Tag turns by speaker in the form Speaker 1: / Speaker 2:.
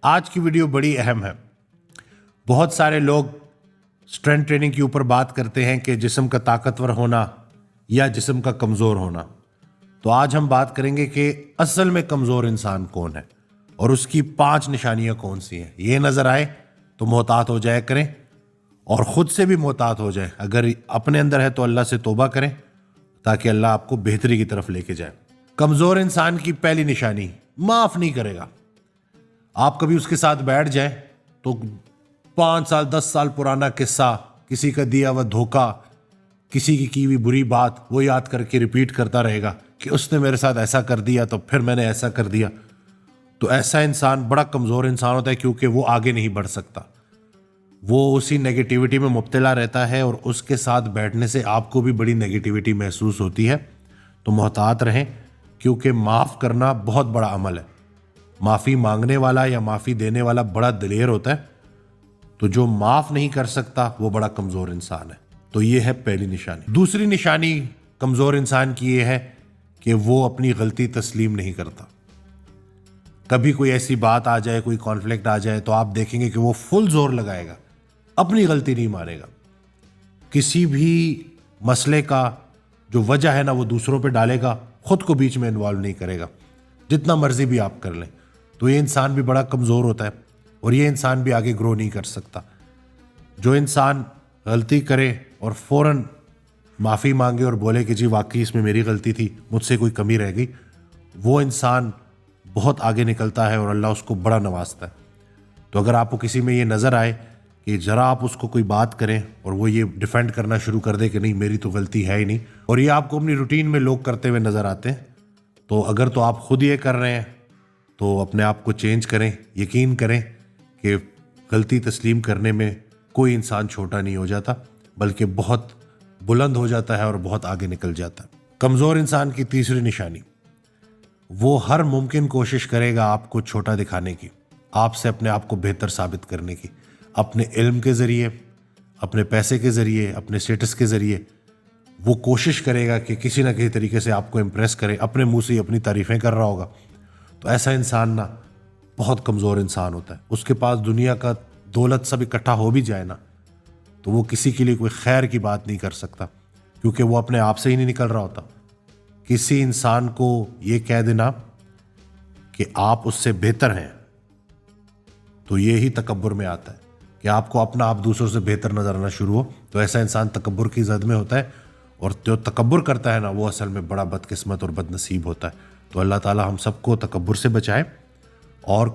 Speaker 1: आज की वीडियो बड़ी अहम है। बहुत सारे लोग स्ट्रेंथ ट्रेनिंग के ऊपर बात करते हैं कि जिस्म का ताकतवर होना या जिस्म का कमज़ोर होना। तो आज हम बात करेंगे कि असल में कमज़ोर इंसान कौन है और उसकी 5 निशानियां कौन सी हैं। ये नज़र आए तो मोहतात हो जाया करें और ख़ुद से भी मोहतात हो जाए। अगर अपने अंदर है तो अल्लाह से तौबा करें ताकि अल्लाह आपको बेहतरी की तरफ लेके जाए। कमज़ोर इंसान की पहली निशानी, माफ़ नहीं करेगा। आप कभी उसके साथ बैठ जाए तो 5 साल 10 साल पुराना किस्सा, किसी का दिया हुआ धोखा, किसी की हुई बुरी बात वो याद करके रिपीट करता रहेगा कि उसने मेरे साथ ऐसा कर दिया तो फिर मैंने ऐसा कर दिया। तो ऐसा इंसान बड़ा कमज़ोर इंसान होता है, क्योंकि वो आगे नहीं बढ़ सकता। वो उसी नेगेटिविटी में मुब्तला रहता है और उसके साथ बैठने से आपको भी बड़ी नेगेटिविटी महसूस होती है। तो मोहतात रहें, क्योंकि माफ़ करना बहुत बड़ा अमल है। माफ़ी मांगने वाला या माफ़ी देने वाला बड़ा दिलेर होता है। तो जो माफ़ नहीं कर सकता वो बड़ा कमज़ोर इंसान है। तो ये है पहली निशानी। दूसरी निशानी कमज़ोर इंसान की ये है कि वो अपनी गलती तस्लीम नहीं करता। कभी कोई ऐसी बात आ जाए, कोई कॉन्फ्लिक्ट आ जाए, तो आप देखेंगे कि वो फुल जोर लगाएगा, अपनी गलती नहीं मानेगा। किसी भी मसले का जो वजह है ना वो दूसरों पे डालेगा, खुद को बीच में इन्वॉल्व नहीं करेगा, जितना मर्जी भी आप कर लें। तो ये इंसान भी बड़ा कमज़ोर होता है और ये इंसान भी आगे ग्रो नहीं कर सकता। जो इंसान गलती करे और फ़ौरन माफ़ी मांगे और बोले कि जी वाकई इसमें मेरी गलती थी, मुझसे कोई कमी रह गई, वो इंसान बहुत आगे निकलता है और अल्लाह उसको बड़ा नवाजता है। तो अगर आपको किसी में ये नज़र आए कि ज़रा आप उसको कोई बात करें और वो ये डिफेंड करना शुरू कर दे कि नहीं मेरी तो गलती है ही नहीं, और ये आपको अपनी रूटीन में लोग करते हुए नज़र आते हैं, तो अगर तो आप खुद ये कर रहे हैं तो अपने आप को चेंज करें। यकीन करें कि गलती तस्लीम करने में कोई इंसान छोटा नहीं हो जाता, बल्कि बहुत बुलंद हो जाता है और बहुत आगे निकल जाता है। कमज़ोर इंसान की तीसरी निशानी, वो हर मुमकिन कोशिश करेगा आपको छोटा दिखाने की, आपसे अपने आप को बेहतर साबित करने की। अपने इल्म के ज़रिए, अपने पैसे के ज़रिए, अपने स्टेटस के ज़रिए वो कोशिश करेगा कि किसी ना किसी तरीके से आपको इम्प्रेस करे। अपने मुंह से अपनी तारीफ़ें कर रहा होगा। तो ऐसा इंसान ना बहुत कमज़ोर इंसान होता है। उसके पास दुनिया का दौलत सब इकट्ठा हो भी जाए ना तो वो किसी के लिए कोई खैर की बात नहीं कर सकता, क्योंकि वो अपने आप से ही नहीं निकल रहा होता। किसी इंसान को ये कह देना कि आप उससे बेहतर हैं तो ये ही तकब्बुर में आता है कि आपको अपना आप दूसरों से बेहतर नजर आना शुरू हो। तो ऐसा इंसान तकब्बुर की जद में होता है, और जो तकब्बुर करता है ना वो असल में बड़ा बदकिस्मत और बदनसीब होता है। तो अल्लाह ताला हम सबको तकब्बुर से बचाए और